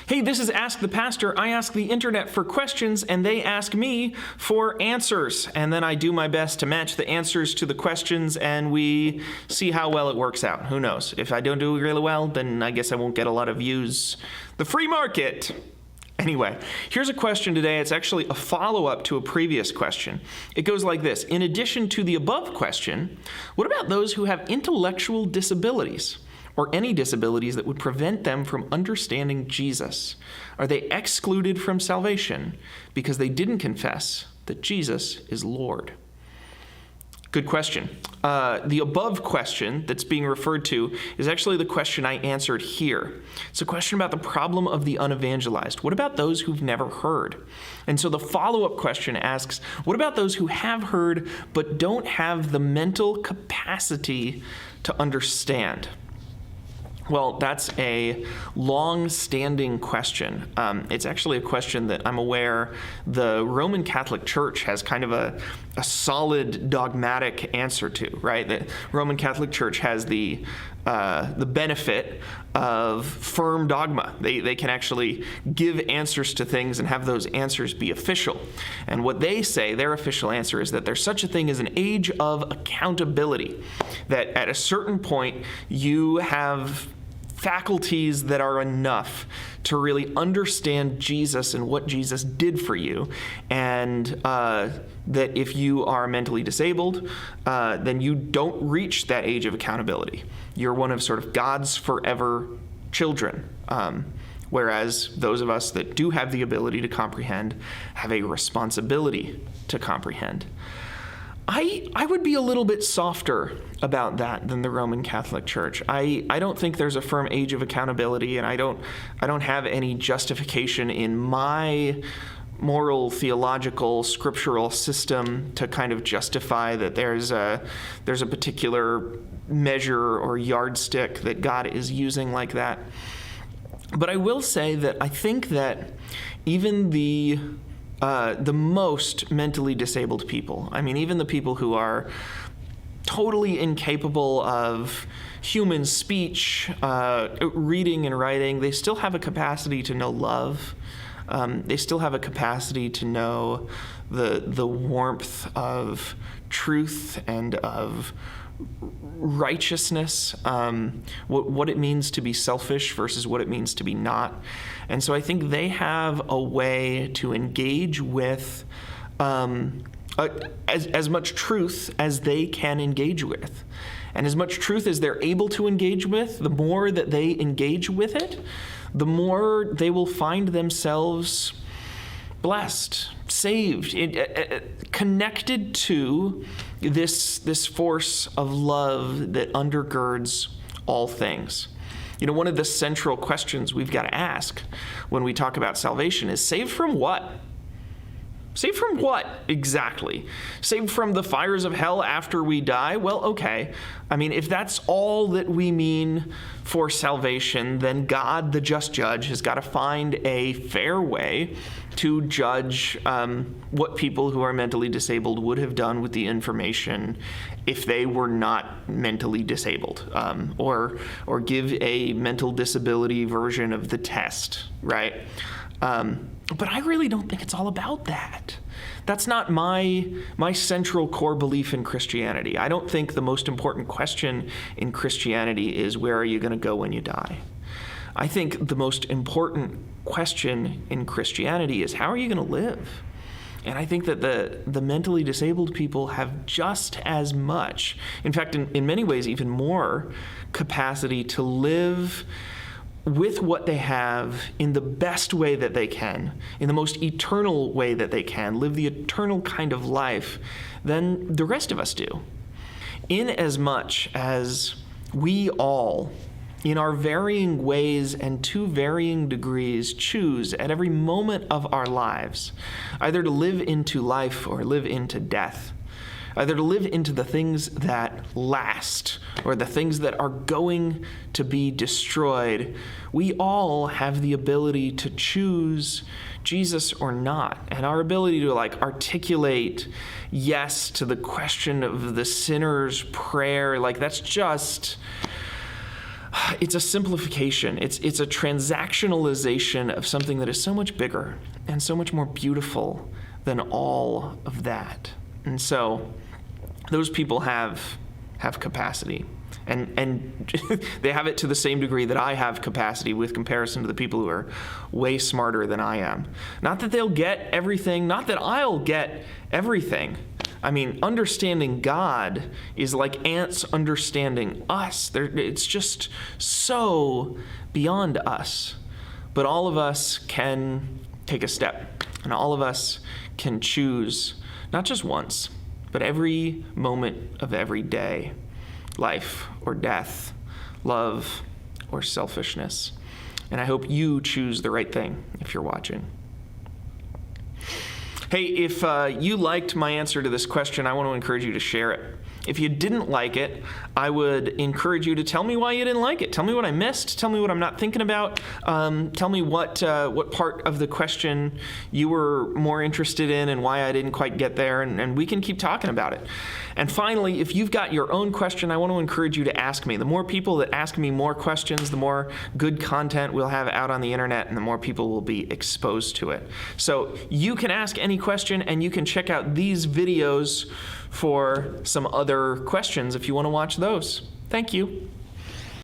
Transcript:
Hey, this is Ask the Pastor. I ask the internet for questions, and they ask me for answers. And then I do my best to match the answers to the questions, and we see how well it works out. Who knows? If I don't do it really well, then I guess I won't get a lot of views. The free market! Anyway, here's a question today. It's actually a follow-up to a previous question. It goes like this. In addition to the above question, what about those who have intellectual disabilities or any disabilities that would prevent them from understanding Jesus? Are they excluded from salvation because they didn't confess that Jesus is Lord? Good question. The above question that's being referred to is actually the question I answered here. It's a question about the problem of the unevangelized. What about those who've never heard? And so the follow-up question asks, what about those who have heard but don't have the mental capacity to understand? Well, that's a long-standing question. It's actually a question that I'm aware the Roman Catholic Church has kind of a solid dogmatic answer to, right? The Roman Catholic Church has the benefit of firm dogma. They can actually give answers to things and have those answers be official. And what they say, their official answer, is that there's such a thing as an age of accountability, that at a certain point you have faculties that are enough to really understand Jesus and what Jesus did for you, and that if you are mentally disabled, then you don't reach that age of accountability. You're one of sort of God's forever children, whereas those of us that do have the ability to comprehend have a responsibility to comprehend. I would be a little bit softer about that than the Roman Catholic Church. I don't think there's a firm age of accountability, and I don't have any justification in my moral, theological, scriptural system to kind of justify that there's a particular measure or yardstick that God is using like that. But I will say that I think that even the most mentally disabled people, I mean, even the people who are totally incapable of human speech, reading and writing, they still have a capacity to know love. They still have a capacity to know the warmth of truth and of righteousness, what it means to be selfish versus what it means to be not. And so I think they have a way to engage with as much truth as they can engage with. And as much truth as they're able to engage with, the more that they engage with it, the more they will find themselves blessed, saved, connected to this force of love that undergirds all things. You know, one of the central questions we've got to ask when we talk about salvation is, saved from what? Saved from what exactly? Saved from the fires of hell after we die? Well, okay. I mean, if that's all that we mean for salvation, then God, the just judge, has got to find a fair way to judge what people who are mentally disabled would have done with the information if they were not mentally disabled, or give a mental disability version of the test, right? But I really don't think it's all about that. That's not my central core belief in Christianity. I don't think the most important question in Christianity is, where are you going to go when you die? I think the most important question in Christianity is, how are you going to live? And I think that the mentally disabled people have just as much, in fact, in many ways, even more capacity to live with what they have in the best way that they can, in the most eternal way that they can, live the eternal kind of life than the rest of us do. In as much as we all, in our varying ways and to varying degrees, choose at every moment of our lives either to live into life or live into death, either to live into the things that last or the things that are going to be destroyed, we all have the ability to choose Jesus or not. And our ability to articulate yes to the question of the sinner's prayer, that's just it's a simplification. It's a transactionalization of something that is so much bigger and so much more beautiful than all of that. And so those people have capacity. And they have it to the same degree that I have capacity with comparison to the people who are way smarter than I am. Not that they'll get everything, not that I'll get everything. I mean, understanding God is like ants understanding us. It's just so beyond us. But all of us can take a step, and all of us can choose, not just once, but every moment of every day. Life or death, love or selfishness. And I hope you choose the right thing if you're watching. Hey, if you liked my answer to this question, I want to encourage you to share it. If you didn't like it, I would encourage you to tell me why you didn't like it. Tell me what I missed. Tell me what I'm not thinking about. Tell me what part of the question you were more interested in and why I didn't quite get there, and we can keep talking about it. And finally, if you've got your own question, I want to encourage you to ask me. The more people that ask me more questions, the more good content we'll have out on the internet, and the more people will be exposed to it. So you can ask any question, and you can check out these videos for some other questions if you want to watch those. Thank you.